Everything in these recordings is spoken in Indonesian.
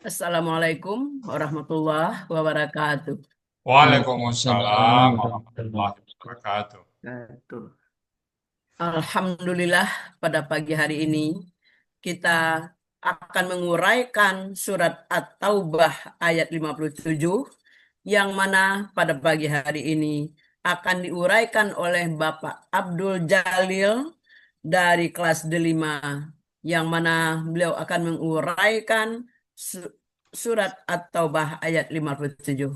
Assalamualaikum warahmatullahi wabarakatuh. Waalaikumsalam Waalaikumsalam warahmatullahi warahmatullahi wabarakatuh. wabarakatuh. Alhamdulillah pada pagi hari ini kita akan menguraikan surat At-Taubah ayat 57 yang mana pada pagi hari ini akan diuraikan oleh Bapak Abdul Jalil dari kelas D5 yang mana beliau akan menguraikan su- surat At-Taubah ayat 57.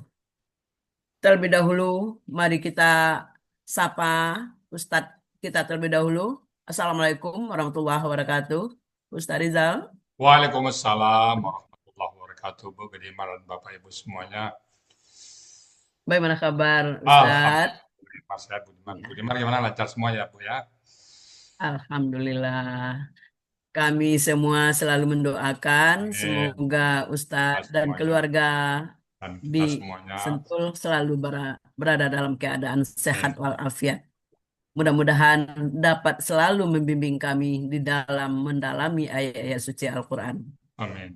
Terlebih dahulu, mari kita sapa Ustadz kita terlebih dahulu. Assalamualaikum warahmatullahi wabarakatuh. Ustadz Rizal, Waalaikumsalam warahmatullahi wabarakatuh. Bu Gediman dan Bapak Ibu semuanya. bagaimana kabar Ustadz? Alhamdulillah. Budiman sehat, Budiman. Ya, Budiman gimana, lancar semua ya, Bu ya? Alhamdulillah. Kami semua selalu mendoakan Amin. semoga Kita Ustadz dan semuanya. keluarga Dan di kita semuanya. Sentul selalu berada dalam keadaan sehat Amin. walafiat. Mudah-mudahan dapat selalu membimbing kami di dalam mendalami ayat-ayat suci Al-Quran. Amin.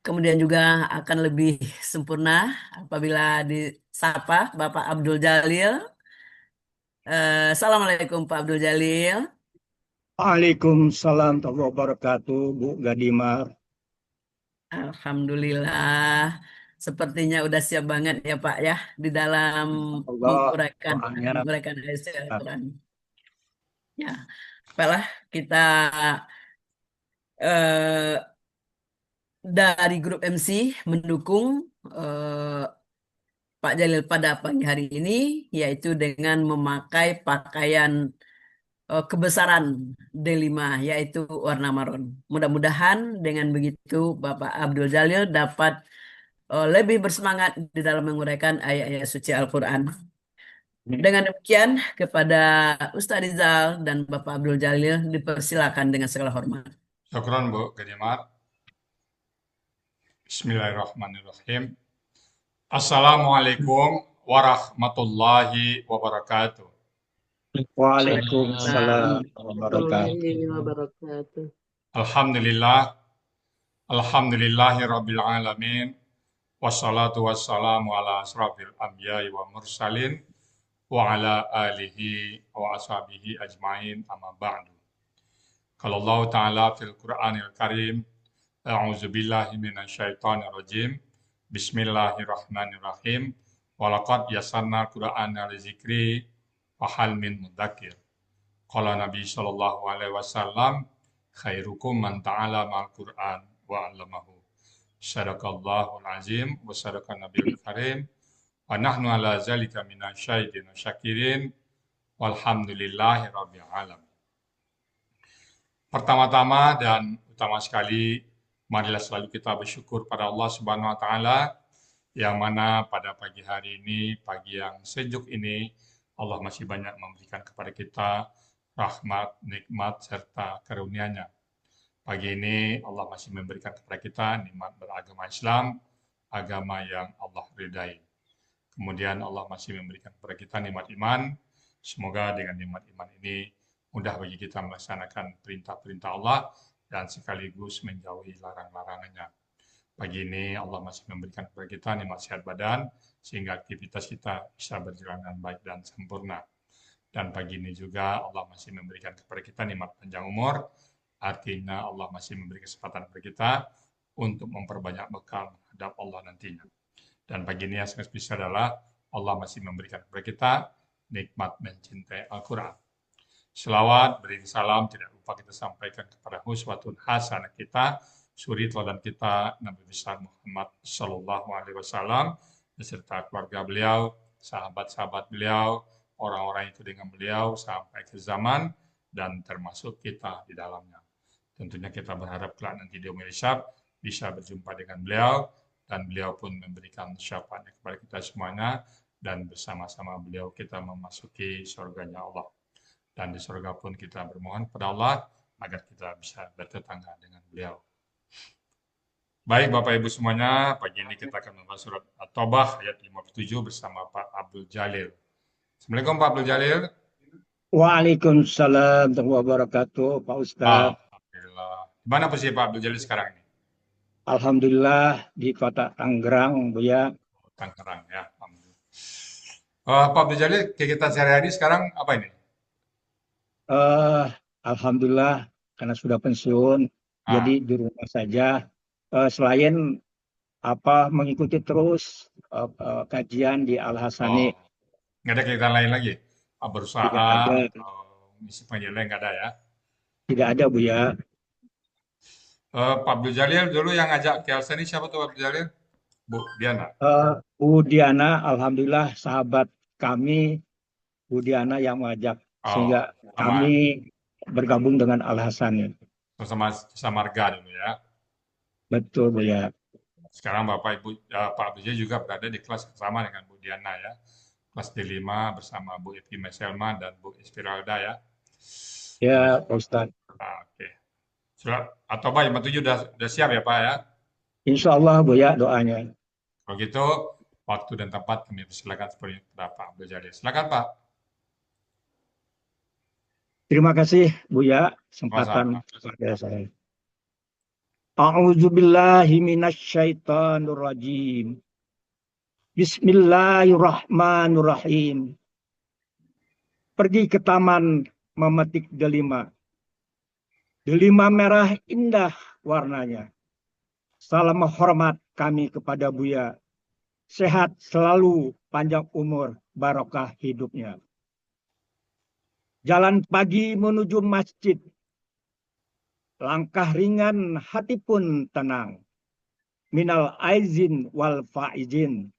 Kemudian juga akan lebih sempurna apabila disapa Bapak Abdul Jalil. Assalamualaikum Pak Abdul Jalil. Waalaikumsalam warahmatullahi wabarakatuh, Bu Gadimar. Alhamdulillah. Sepertinya udah siap banget ya Pak ya di dalam Allah menguraikan doanya ayat suci Al-Quran. Ya, baiklah kita eh, dari grup MC mendukung eh, Pak Jalil pada pagi hari ini, yaitu dengan memakai pakaian kebesaran D5, yaitu warna maron. Mudah-mudahan dengan begitu Bapak Abdul Jalil dapat lebih bersemangat di dalam menguraikan ayat-ayat suci Al-Quran. Dengan demikian, kepada Ustaz Rizal dan Bapak Abdul Jalil dipersilakan dengan segala hormat. Syukron, Bu Gediman. Bismillahirrahmanirrahim. Assalamualaikum warahmatullahi wabarakatuh. Waalaikumsalam Waalaikumsalam wabarakatuh. warahmatullahi wabarakatuh. Alhamdulillah. Alhamdulillahi Rabbil Alamin. Wassalatu wassalamu ala asrafil anbiya'i wa mursalin wa ala alihi wa ashabihi ajmain amma ba'du. Kalau Allah Ta'ala fil Qur'anil Karim, A'udzu billahi minasyaitonir rajim. Bismillahirrahmanirrahim. Walaqad yassarna Qur'ana lizikri wa hal min mudzakir. Qala Nabi sallallahu alaihi wasallam, khairukum man ta'allama al-Qur'an wa 'allamahu. Sadaqallahul azim wa sadaqan nabiyul karim wa nahnu ala zalika minasyahidin wa syakirin walhamdulillahi rabbil alamin. Pertama-tama dan utama sekali, marilah selalu kita bersyukur pada Allah Subhanahu wa taala yang mana pada pagi hari ini, pagi yang sejuk ini, Allah masih banyak memberikan kepada kita rahmat, nikmat serta karunia-Nya. Pagi ini Allah masih memberikan kepada kita nikmat beragama Islam, agama yang Allah ridai. Kemudian Allah masih memberikan kepada kita nikmat iman. Semoga dengan nikmat iman ini mudah bagi kita melaksanakan perintah-perintah Allah dan sekaligus menjauhi larang-larangannya. Pagi ini Allah masih memberikan kepada kita nikmat sehat badan sehingga aktivitas kita bisa berjalan dengan baik dan sempurna. Dan pagi ini juga Allah masih memberikan kepada kita nikmat panjang umur. Artinya Allah masih memberi kesempatan kepada kita untuk memperbanyak bekal menghadap Allah nantinya. Dan pagi ini yang sangat spesial adalah Allah masih memberikan kepada kita nikmat mencintai Al-Quran. Selawat, beri salam, tidak lupa kita sampaikan kepada huswatun hasanah kita, suri teladan kita, Nabi besar Muhammad Sallallahu Alaihi Wasallam, beserta keluarga beliau, sahabat-sahabat beliau, orang-orang itu dengan beliau sampai ke zaman dan termasuk kita di dalamnya. Tentunya kita berharap kelak nanti di yaumil hisab bisa berjumpa dengan beliau dan beliau pun memberikan syafaatnya kepada kita semuanya dan bersama-sama beliau kita memasuki surganya Allah. Dan di surga pun kita bermohon kepada Allah agar kita bisa bertetangga dengan beliau. Baik Bapak Ibu semuanya, pagi ini kita akan membahas surat At-Taubah ayat 57 bersama Pak Abdul Jalil. Assalamualaikum Pak Abdul Jalil. Waalaikumsalam warahmatullahi wabarakatuh, Pak Ustadz. Alhamdulillah. Gimana posisi Pak Abdul Jalil sekarang ini? Alhamdulillah di kota Tangerang, Buya. Tangerang ya. Alhamdulillah. Pak Abdul Jalil, kegiatan sehari-hari sekarang apa ini? Eh, Alhamdulillah karena sudah pensiun, jadi Ah, di rumah saja. Selain mengikuti terus kajian di Al oh, Hasani, nggak ada kegiatan lain lagi? tidak Berusaha ada, atau misi pengajian nggak ada ya? tidak ada Buya. Pak Abdul Jalil dulu yang ngajak ke Alsa ini siapa tuh Pak Abdul Jalil? Bu Diana. Bu Diana, Alhamdulillah sahabat kami, Bu Diana yang mengajak Oh, sehingga sama kami bergabung dengan Al Hasani. sama sama marga dulu ya. Betul Buya. Sekarang Bapak Ibu Pak Abdul Jalil juga berada di kelas yang sama dengan Bu Diana ya. Kelas D5 bersama Bu Evi Meselma dan Bu Inspiralda ya. Terus Ya Pak Ustadz. oke. Sudah atau Pak 57 udah siap ya Pak ya? Insya Allah Buya doanya. Kalau gitu waktu dan tempat kami persilakan seperti kepada Pak Abdul Jalil. Silakan Pak. Terima kasih Buya kesempatan Sama-sama. kepada saya. A'udzu billahi minasyaitonir rajim. Bismillahirrahmanirrahim. Pergi ke taman memetik delima. Delima merah indah warnanya. Salam hormat kami kepada Buya. Sehat selalu, panjang umur, barokah hidupnya. Jalan pagi menuju masjid. Langkah ringan, hati pun tenang. Minal aizin wal faizin.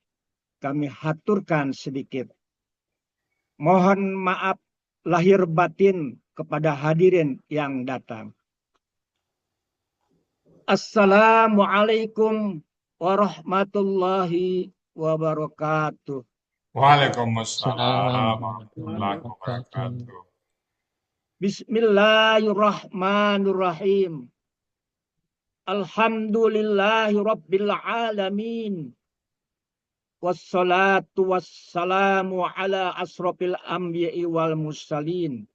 Kami haturkan sedikit. Mohon maaf lahir batin kepada hadirin yang datang. Assalamualaikum warahmatullahi wabarakatuh. Waalaikumsalam Assalamualaikum warahmatullahi warahmatullahi wabarakatuh. Bismillahirrahmanirrahim. Alhamdulillahi rabbil alamin. Wassalatu wassalamu ala asrofil anbiya'i wal mursalin.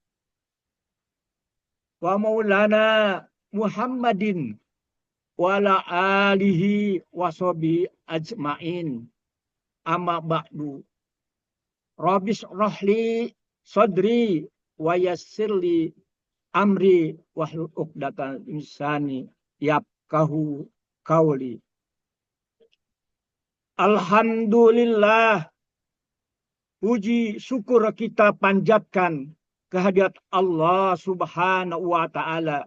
Wa maulana Muhammadin wa ala alihi wa sahbihi ajmain. Amma ba'du. Rabbis rahli sadri wa yassirli amri wahlul 'uqdatal insani yafqahu qauli. Alhamdulillah, puji syukur kita panjatkan kehadirat Allah Subhanahu wa taala.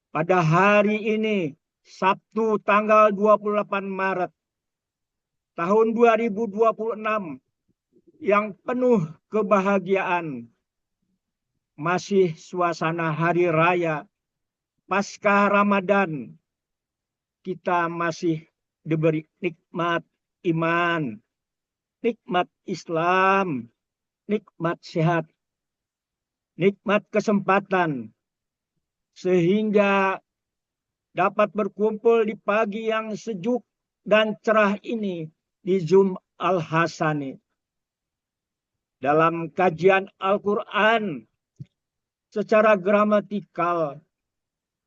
Pada hari ini Sabtu tanggal 28 Maret tahun 2026 yang penuh kebahagiaan. Masih suasana hari raya pasca Ramadan. Kita masih diberi nikmat iman, nikmat Islam, nikmat sehat, nikmat kesempatan, sehingga dapat berkumpul di pagi yang sejuk dan cerah ini di Zoom Al Hasani. Dalam kajian Al-Quran secara gramatikal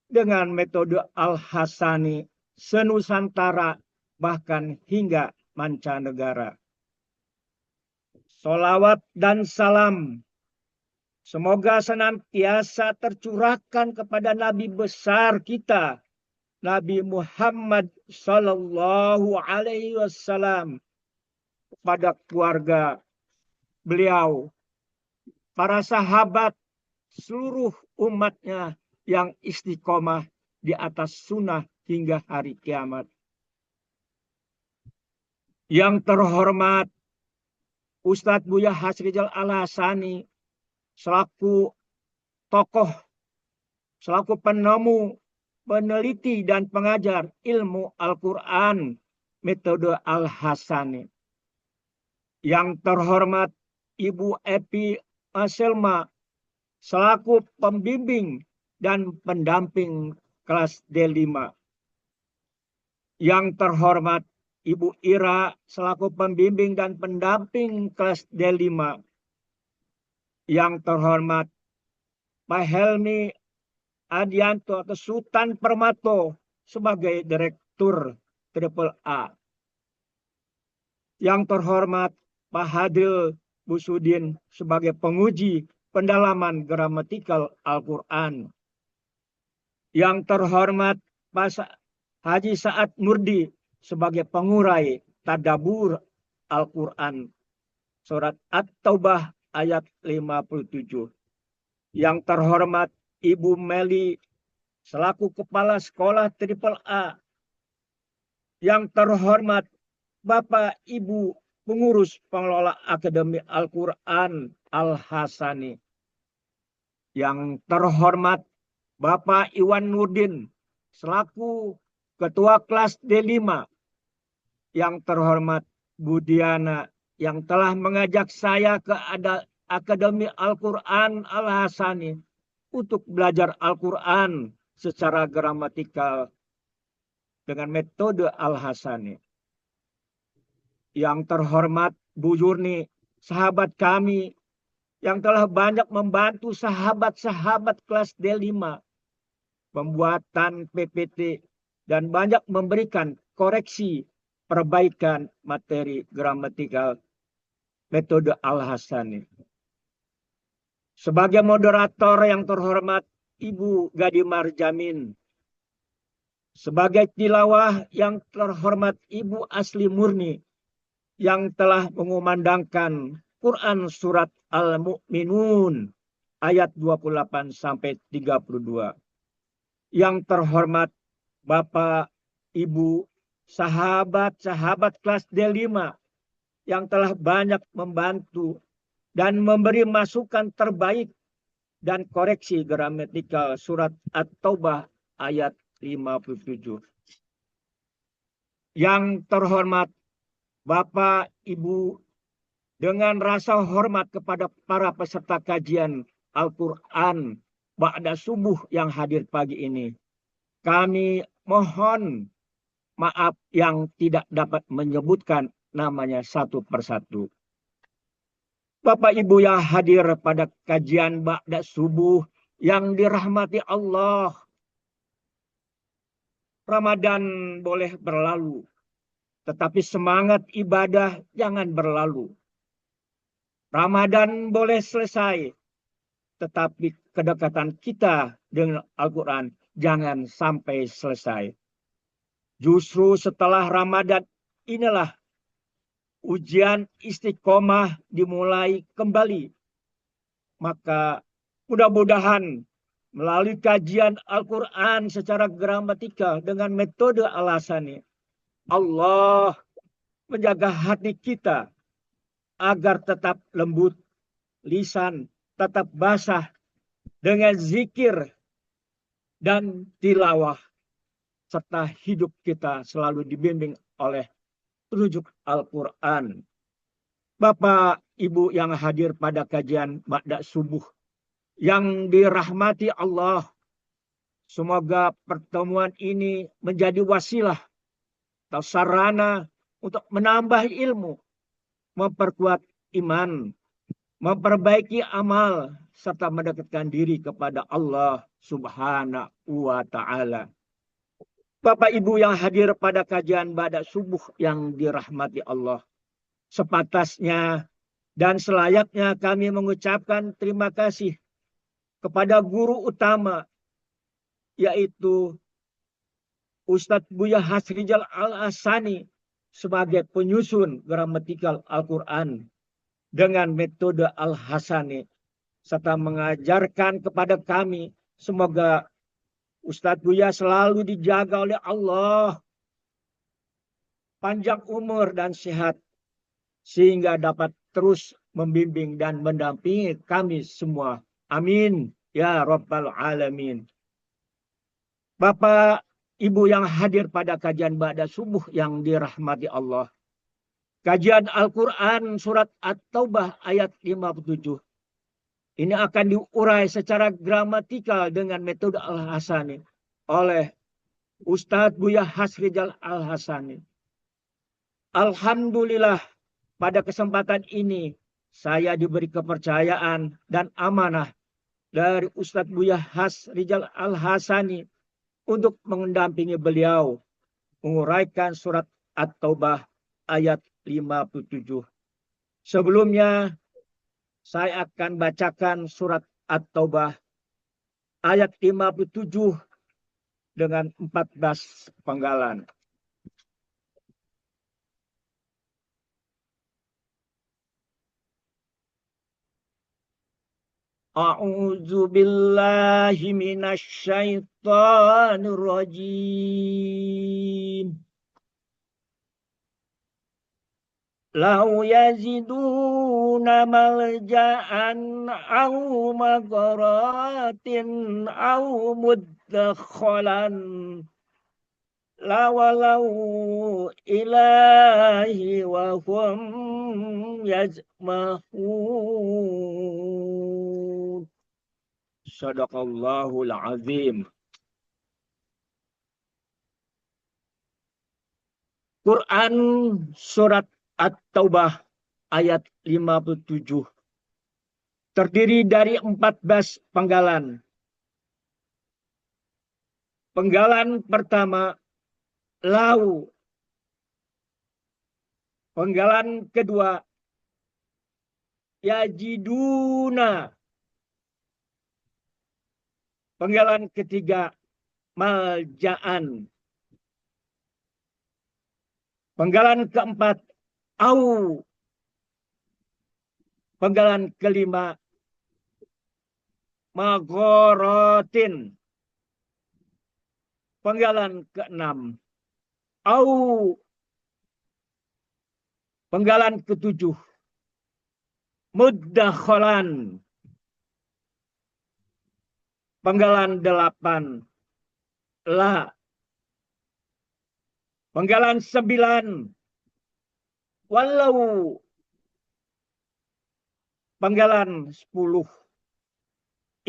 dengan metode Al Hasani senusantara bahkan hingga mancanegara. Salawat dan salam semoga senantiasa tercurahkan kepada Nabi besar kita, Nabi Muhammad Sallallahu Alaihi Wasallam, kepada keluarga beliau, para sahabat, seluruh umatnya yang istiqomah di atas sunnah hingga hari kiamat. Yang terhormat Ustadz Buya Hasrijal Al Hasani selaku tokoh, selaku penemu, peneliti dan pengajar ilmu Al-Quran metode Al Hasani. Yang terhormat Ibu Evi Meselma selaku pembimbing dan pendamping kelas D5. Yang terhormat Ibu Ira selaku pembimbing dan pendamping kelas D5. Yang terhormat Pak Helmi Adianto atau Sultan Permato sebagai Direktur Triple A. Yang terhormat Pak Hadil Busudin sebagai penguji pendalaman gramatikal Al-Quran. Yang terhormat Pak Haji Saad Murdi sebagai pengurai tadabbur Al-Quran. Surat At-Taubah ayat 57. Yang terhormat Ibu Meli selaku Kepala Sekolah Triple A. Yang terhormat Bapak Ibu Pengurus Pengelola Akademi Al-Quran Al-Hasani. Yang terhormat Bapak Iwan Nurdin selaku Ketua Kelas D5. Yang terhormat Bu Diana yang telah mengajak saya ke Akademi Al-Quran Al-Hasani untuk belajar Al-Quran secara gramatikal dengan metode Al-Hasani. Yang terhormat Bu Yurni, sahabat kami yang telah banyak membantu sahabat-sahabat kelas D5 pembuatan PPT dan banyak memberikan koreksi perbaikan materi gramatikal metode Al-Hasani. Sebagai moderator yang terhormat Ibu Gadimar Jamin. Sebagai tilawah yang terhormat Ibu Asli Murni yang telah mengumandangkan Quran surat Al-Mu'minun ayat 28 sampai 32. Yang terhormat Bapak, Ibu, sahabat-sahabat kelas D5 yang telah banyak membantu dan memberi masukan terbaik dan koreksi gramatikal surat At-Taubah ayat 57. Yang terhormat Bapak, Ibu, dengan rasa hormat kepada para peserta kajian Al-Quran Ba'da Subuh yang hadir pagi ini, kami mohon maaf yang tidak dapat menyebutkan namanya satu persatu. Bapak Ibu yang hadir pada kajian Ba'da Subuh yang dirahmati Allah, Ramadan boleh berlalu, tetapi semangat ibadah jangan berlalu. Ramadan boleh selesai, tetapi kedekatan kita dengan Al-Quran jangan sampai selesai. Justru setelah Ramadan inilah ujian istiqomah dimulai kembali. Maka mudah-mudahan melalui kajian Al-Quran secara gramatikal dengan metode Al-Hasani, Allah menjaga hati kita agar tetap lembut, lisan tetap basah dengan zikir dan tilawah, serta hidup kita selalu dibimbing oleh petunjuk Al-Quran. Bapak, Ibu yang hadir pada kajian Ba'da Subuh yang dirahmati Allah, semoga pertemuan ini menjadi wasilah atau sarana untuk menambah ilmu, memperkuat iman, memperbaiki amal, serta mendekatkan diri kepada Allah Subhanahu wa Ta'ala. Bapak Ibu yang hadir pada kajian Ba'da Subuh yang dirahmati Allah, sepatasnya dan selayaknya kami mengucapkan terima kasih kepada guru utama, yaitu Ustadz Buya Hasrijal Al-Hasani sebagai penyusun gramatikal Al-Quran dengan metode Al-Hasani, serta mengajarkan kepada kami. Semoga Ustadz Buya selalu dijaga oleh Allah, panjang umur dan sehat, sehingga dapat terus membimbing dan mendampingi kami semua. Amin ya Rabbal Alamin. Bapak, Ibu yang hadir pada kajian Ba'da Subuh yang dirahmati Allah, kajian Al-Quran surat At-Taubah ayat 57 ini akan diurai secara gramatikal dengan metode Al-Hasani oleh Ustadz Buya Hasrijal Al-Hasani. Alhamdulillah, pada kesempatan ini saya diberi kepercayaan dan amanah dari Ustadz Buya Hasrijal Al-Hasani untuk mendampingi beliau menguraikan surat At-Taubah ayat 57. Sebelumnya, saya akan bacakan surat At-Taubah ayat 57 dengan 14 penggalan. A'udzu billahi minasy syaithanir rajim. Lau yaziduna malja'an au magharatin au mudakhalan lawalau ilahi wa hum yajmahun. Sadaqallahul azim. Quran surat At-Taubah ayat 57 terdiri dari 14 penggalan. Penggalan pertama lau. Penggalan kedua yajiduna. Penggalan ketiga malja'an. Penggalan keempat au. Penggalan kelima magharatin. Penggalan keenam au. Penggalan ketujuh mudakhalan. Penggalan delapan la. Penggalan sembilan walau. Penggalan 10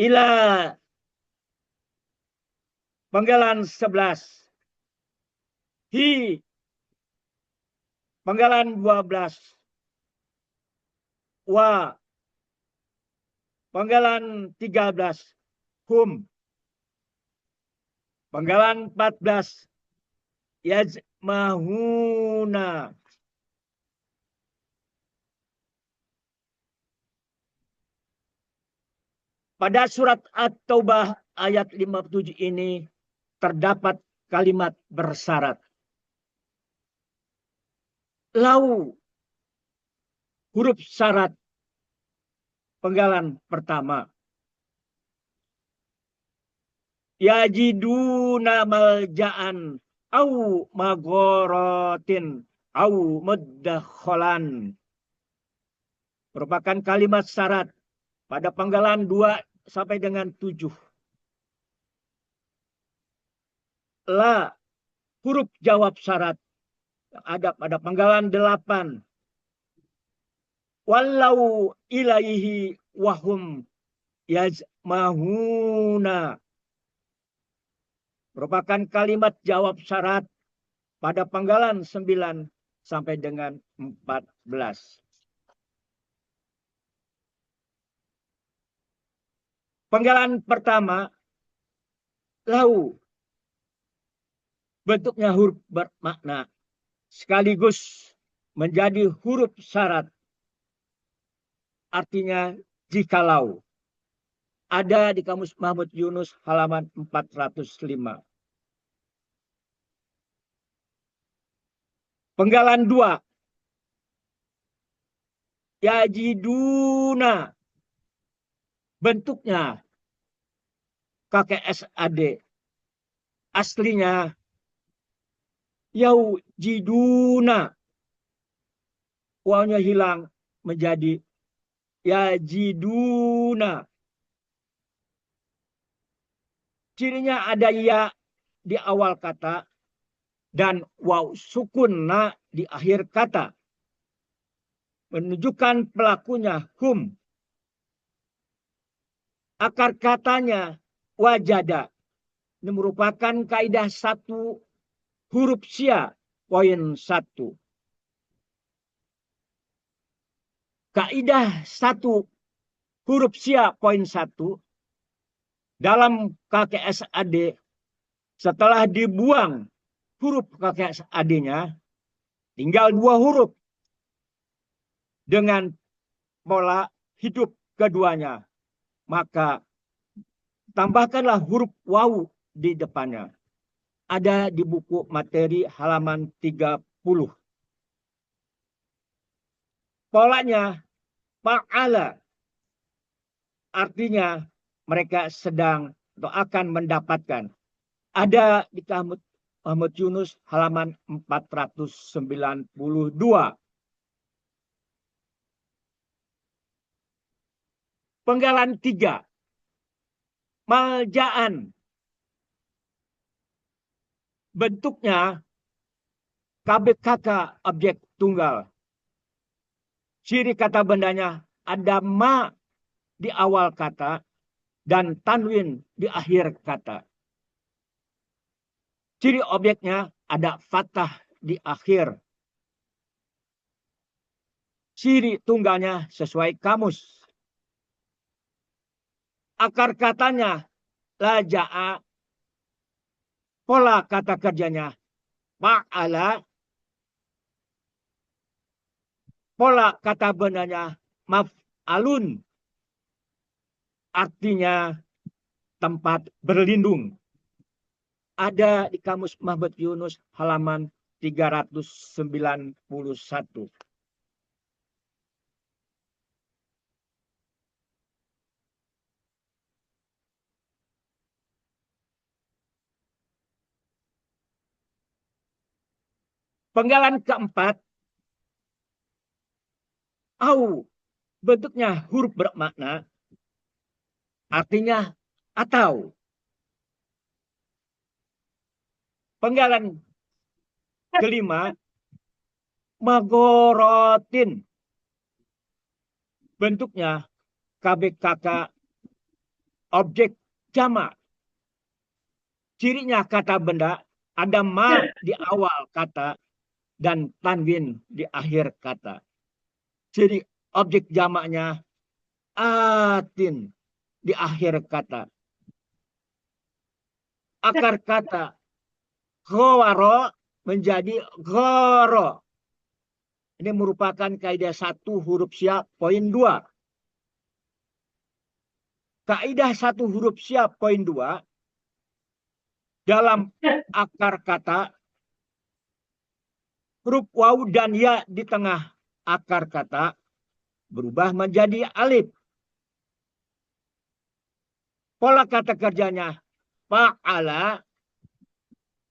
ila. Penggalan 11 hi. Penggalan 12 wa. Penggalan 13 hum. Penggalan 14 yajmahuna. Pada surat At-Taubah ayat 57 ini terdapat kalimat bersyarat. Lau. Huruf syarat. Penggalan pertama. Yajiduna malja'an au magharatin au mudakhalan. Merupakan kalimat syarat pada penggalan 2 sampai dengan 7. La. Huruf jawab syarat yang ada pada penggalan 8. Walau ilaihi wahum yajmahuna. Merupakan kalimat jawab syarat pada penggalan 9 sampai dengan 14. Penggalan pertama lau. Bentuknya huruf bermakna sekaligus menjadi huruf syarat. Artinya jikalau. Ada di Kamus Mahmud Yunus halaman 405. Penggalan 2. Yajiduna. Bentuknya kakek SAD. Aslinya yaujiduna. Wawnya hilang menjadi yajiduna. Cirinya ada ya di awal kata dan waw sukunna di akhir kata. Menunjukkan pelakunya hum. Akar katanya wajada. Ini merupakan kaidah 1 huruf sya poin 1. Kaidah 1 huruf sya poin 1 dalam KKSAD Setelah dibuang huruf kakek adiknya, tinggal 2 huruf dengan pola hidup keduanya. Maka tambahkanlah huruf wawu di depannya. Ada di buku materi halaman 30. Polanya fa'ala, artinya mereka sedang atau akan mendapatkan. Ada di Kamus Muhammad Yunus halaman 492. Penggalan 3. Maljaan. Bentuknya KBKK objek tunggal. Ciri kata bendanya ada ma di awal kata dan tanwin di akhir kata. Ciri objeknya ada fathah di akhir. Ciri tunggalnya sesuai kamus. Akar katanya laja'a. Pola kata kerjanya fa'ala. Pola kata bendanya maf'alun. Artinya tempat berlindung. Ada di Kamus Muhammad Yunus halaman 391. Penggalan keempat. Au. Bentuknya huruf bermakna. Artinya atau. Penggalan kelima. Magorotin. Bentuknya KBKK objek jamak. Cirinya kata benda ada ma di awal kata dan tanwin di akhir kata. Jadi objek jamaknya atin di akhir kata. Akar kata gowaro menjadi goro. Ini merupakan kaidah 1 huruf siap poin 2. Kaidah 1 huruf siap poin 2. Dalam akar kata, huruf waw dan ya di tengah akar kata berubah menjadi alif. Pola kata kerjanya fa'ala.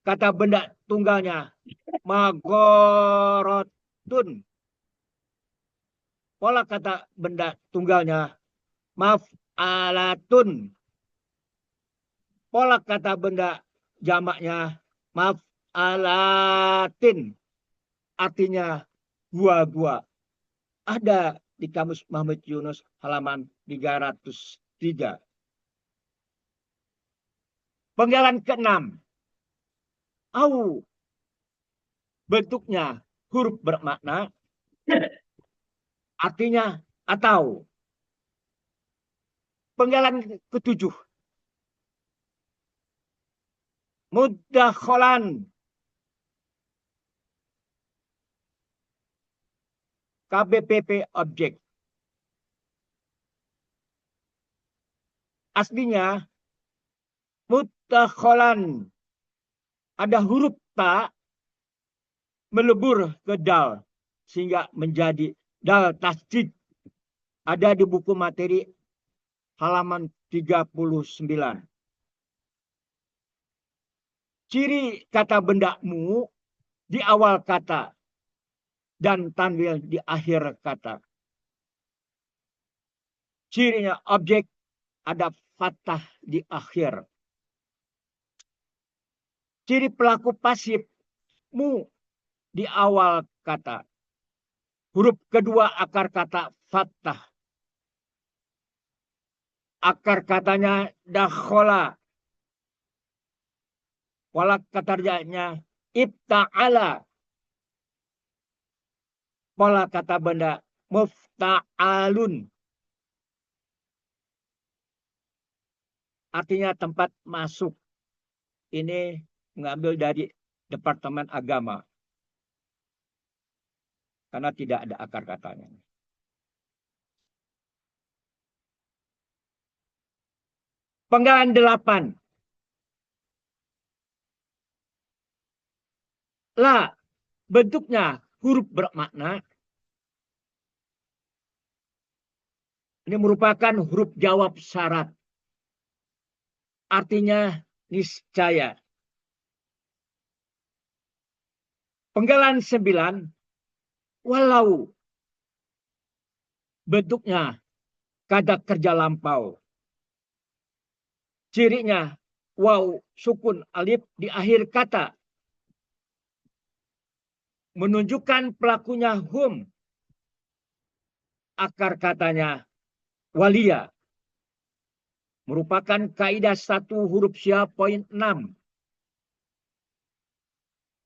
Kata benda tunggalnya magorotun. Pola kata benda tunggalnya maf'alatun. Pola kata benda jamaknya maf'alatin. Artinya gua-gua. Ada di Kamus Muhammad Yunus halaman 303. Penggalan ke-6. Au. Bentuknya huruf bermakna. Artinya atau. Penggalan ke-7. Mudakholan. KBPP objek. Aslinya mudakholan. Ada huruf ta melebur ke dal sehingga menjadi dal tasjid. Ada di buku materi halaman 39. Ciri kata benda mu di awal kata dan tanwil di akhir kata. Cirinya objek ada fathah di akhir. Ciri pelaku pasif mu di awal kata. Huruf kedua akar kata fathah. Akar katanya dakhola. Pola katanya ibta'ala. Pola kata benda mufta'alun. Artinya tempat masuk. ini mengambil dari Departemen Agama. Karena tidak ada akar katanya. Penggalan 8. La, bentuknya huruf bermakna. Ini merupakan huruf jawab syarat. Artinya niscaya. Penggalan 9. Walau. Bentuknya kata kerja lampau. Cirinya waw, sukun, alif di akhir kata. Menunjukkan pelakunya hum. Akar katanya walia. Merupakan kaidah satu huruf sya poin 6.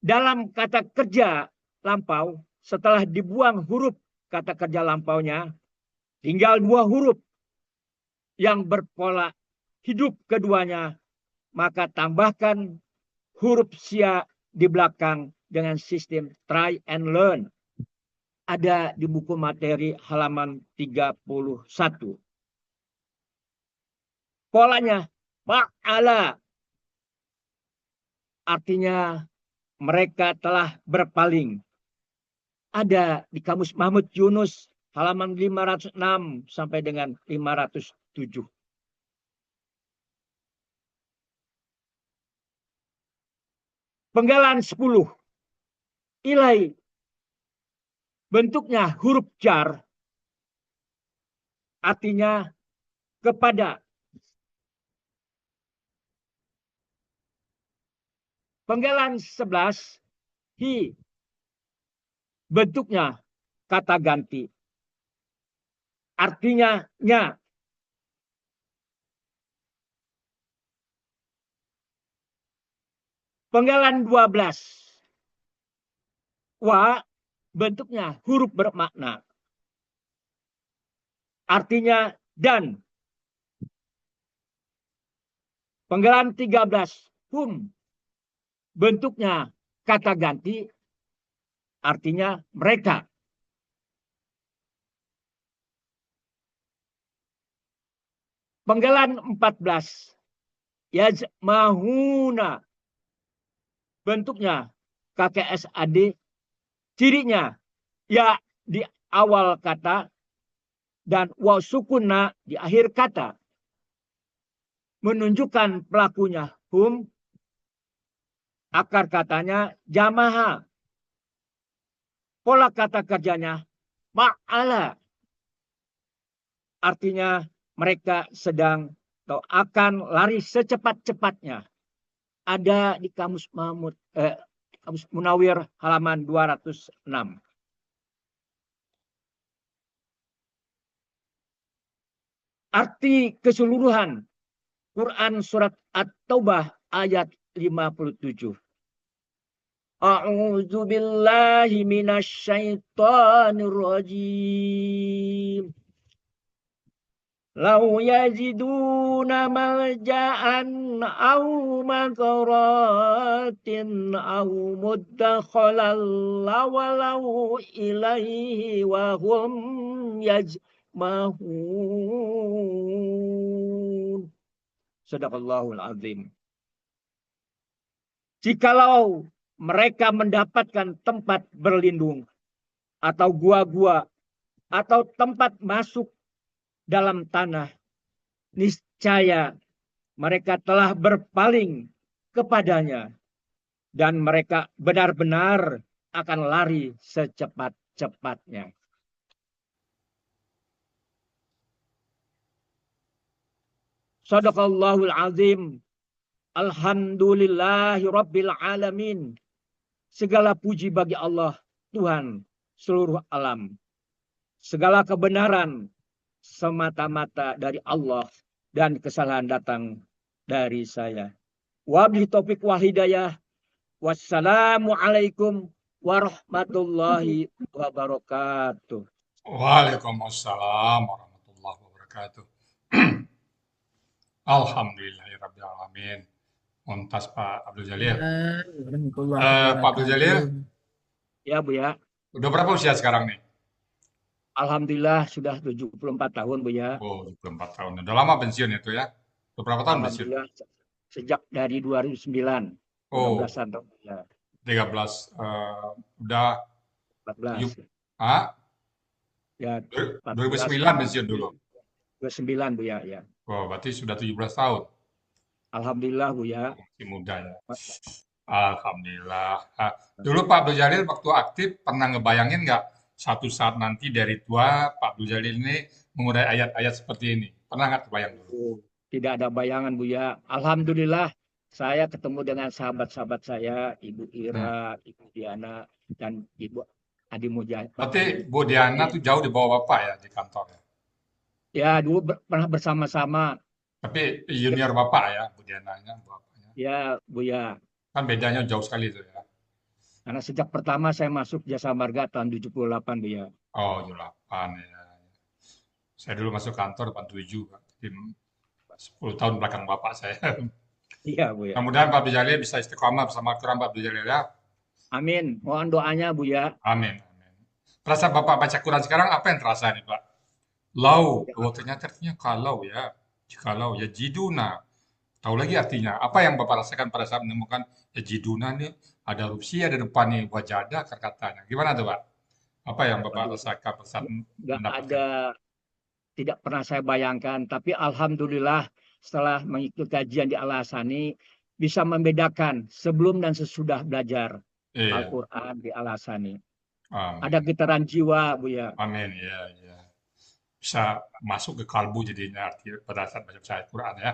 Dalam kata kerja lampau, setelah dibuang huruf kata kerja lampaunya, tinggal 2 huruf yang berpola hidup keduanya, maka tambahkan huruf sya di belakang dengan sistem try and learn. Ada di buku materi halaman 31. Polanya fa'ala. Artinya mereka telah berpaling. Ada di Kamus Mahmud Yunus halaman 506 sampai dengan 507. Penggalan 10. Ilai. Bentuknya huruf jar. Artinya kepada. Penggalan 11. Hi. Bentuknya kata ganti. Artinya nya. Penggalan 12. Wa. Bentuknya huruf bermakna. Artinya dan. Penggalan 13. Hum. Bentuknya kata ganti. Artinya mereka. Penggalan 14. Yajmahuna. Bentuknya KKSAD. Cirinya ya di awal kata dan waw sukunna di akhir kata. Menunjukkan pelakunya hum. Akar katanya jamaha. Pola kata kerjanya ma'ala. Artinya mereka sedang atau akan lari secepat-cepatnya. Ada di Kamus Mahmud, Kamus Munawir halaman 206. Arti keseluruhan Quran surat At-Taubah ayat 57. A'udzu billahi minasyaitonir rajim. Lau yajiduna malja'an aw magharatin aw mudakhalan lawalau ilaihi wa hum yajmahun. Sadaqallahul azim. Jikalau mereka mendapatkan tempat berlindung atau gua-gua atau tempat masuk dalam tanah, niscaya mereka telah berpaling kepadanya dan mereka benar-benar akan lari secepat-cepatnya. Shadaqallahul azim. Alhamdulillahi rabbil alamin. Segala puji bagi Allah, Tuhan seluruh alam. Segala kebenaran semata-mata dari Allah dan kesalahan datang dari saya. Wabillahi taufiq wal hidayah. Wassalamualaikum warahmatullahi wabarakatuh. Waalaikumsalam warahmatullahi wabarakatuh. Alhamdulillahirrabbilalamin. Mumtaz Pak Abdul Jalil. Warahmatullahi Pak Abdul Jalil, wabarakatuh. Ya, Bu ya. udah berapa usia sekarang nih? Alhamdulillah sudah 74 tahun, Bu ya. Oh, 24 tahun. Udah lama pensiun itu ya? Udah berapa tahun pensiun? Alhamdulillah sejak dari 2009, Oh, 15-an tahun ya, 13. Udah 7, 14 ya, 14 2009 pensiun dulu. 29 Bu ya, ya. Oh, berarti sudah 17 tahun. Alhamdulillah Bu ya. Masih muda ya. Alhamdulillah. Dulu Pak Abdul Jalil waktu aktif pernah ngebayangin nggak satu saat nanti dari tua Pak Abdul Jalil ini mengurai ayat-ayat seperti ini? Pernah nggak terbayang dulu? Oh, tidak ada bayangan Bu ya. Alhamdulillah saya ketemu dengan sahabat-sahabat saya, Ibu Hmm. Ira, Ibu Diana, dan Ibu Adi Mujahid, Pak Berarti Adi Bu Diana Mujahid. tuh jauh di bawah Bapak ya di kantor ya. Ya, dulu pernah bersama-sama. Tapi junior Bapak ya, Bu Diananya, bapaknya. Ya, Bu ya. Kan bedanya jauh sekali tuh ya. Karena sejak pertama saya masuk Jasa Marga tahun 78 Bu ya. Oh, 78 ya. Saya dulu masuk kantor 87, Pak. Jadi 10 tahun belakang Bapak saya. Iya Bu ya. Mudah-mudahan Pak Abdul Jalil bisa istiqomah bersama Al-Quran Pak Abdul Jalil ya. Amin. Mohon doanya Bu ya. Amin. Amin. Terasa Bapak baca Quran sekarang apa yang terasa nih Pak? Lau. Oh, ternyata artinya kalau ya. Jikalau ya jiduna. Tahu lagi artinya. Apa yang Bapak rasakan pada saat menemukan ya jiduna nih? Ada huruf si ada depan nih. Wajada katanya. Gimana tuh Pak? Apa yang Bapak Waduh, rasakan pada saat nggak mendapatkan? ada, tidak pernah saya bayangkan. Tapi Alhamdulillah setelah mengikuti kajian di Al Hasani bisa membedakan sebelum dan sesudah belajar Iya. Al-Quran di Al Hasani. Ada Amin. getaran jiwa Bu ya. Amin. Ya, ya. Bisa masuk ke kalbu jadinya arti pada saat baca Al-Quran ya.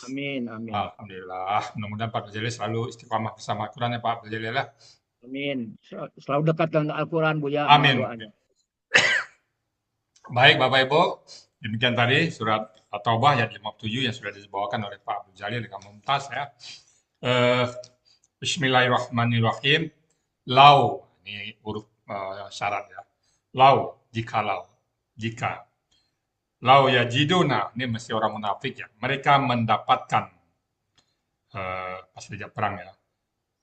Amin, amin, Alhamdulillah. Mudah-mudahan Pak Abdul Jalil selalu istiqamah bersama Al-Quran ya Pak Abdul Jalil ya. amin. Selalu dekat dengan Al-Quran Bu ya. Mohon Amin. doanya. Baik Bapak Ibu, demikian tadi surat At-Taubah ayat 57 yang sudah dibawakan oleh Pak Abdul Jalil dengan Mumtaz ya. Eh, Bismillahirrahmanirrahim. Lau, ini huruf syarat ya. Lau, jikalau, jika. Lau ya jiduna, ini mesti orang munafik ya. Mereka mendapatkan pas diajak perang ya.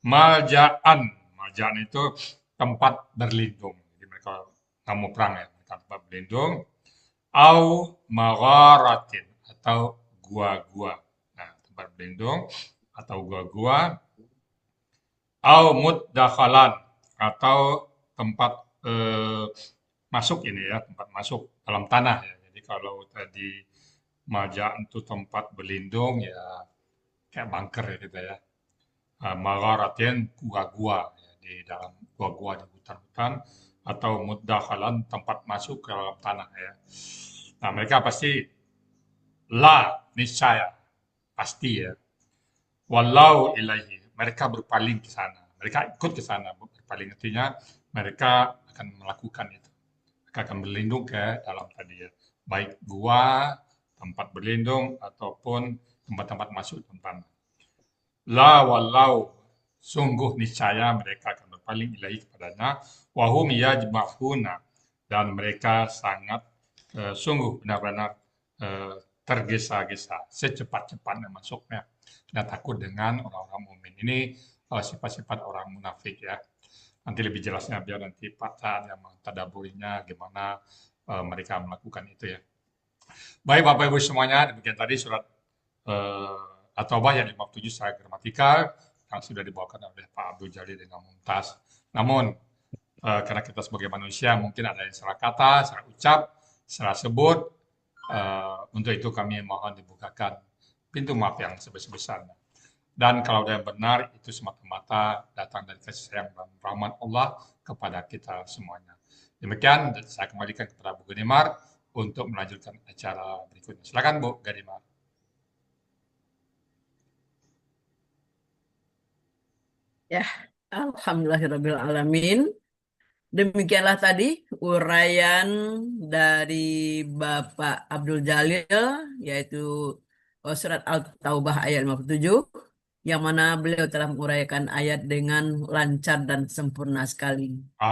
Maljaan, maljaan itu tempat berlindung. Jadi mereka nggak mau perang ya, mereka tempat berlindung. Au magharatin atau gua-gua. Nah, tempat berlindung atau gua-gua. Au muddakhalan atau tempat masuk ini ya, tempat masuk dalam tanah ya. Jadi kalau tadi maljaan itu tempat berlindung ya kayak bunker ya gitu ya. Magharatin gua-gua ya, di dalam gua-gua di hutan-hutan atau muddakhalan tempat masuk ke dalam tanah ya. Nah, mereka pasti la niscaya pasti ya. Walau ilaihi mereka berpaling ke sana. Mereka ikut ke sana berpaling artinya mereka akan melakukan itu. Mereka akan berlindung ke dalam tadi ya. Baik gua, tempat berlindung ataupun tempat-tempat masuk tempat. La walau sungguh niscaya mereka akan berpaling ilahi kepadanya wahum yajma'una dan mereka sangat sungguh benar-benar tergesa-gesa secepat-cepatnya masuknya dan takut dengan orang-orang mukmin ini sifat-sifat orang munafik ya nanti lebih jelasnya biar nanti Pak Sa'ad yang mentadaburinya gimana mereka melakukan itu ya baik Bapak Ibu semuanya demikian tadi surat At-Taubah yang 57 secara gramatikal yang sudah dibawakan oleh Pak Abdul Jalil dengan Mumtaz. Namun, karena kita sebagai manusia mungkin ada yang salah kata, salah ucap, salah sebut, untuk itu kami mohon dibukakan pintu maaf yang sebesar-besarnya. Dan kalau ada yang benar, itu semata-mata datang dari kasih sayang dan rahmat Allah kepada kita semuanya. Demikian, saya kembalikan kepada Bu Ganimar untuk melanjutkan acara berikutnya. Silakan Bu Ganimar. Ya, alhamdulillahirabbil alamin. Demikianlah tadi uraian dari Bapak Abdul Jalil, yaitu surat Al-Taubah ayat 57, yang mana beliau telah menguraikan ayat dengan lancar dan sempurna sekali.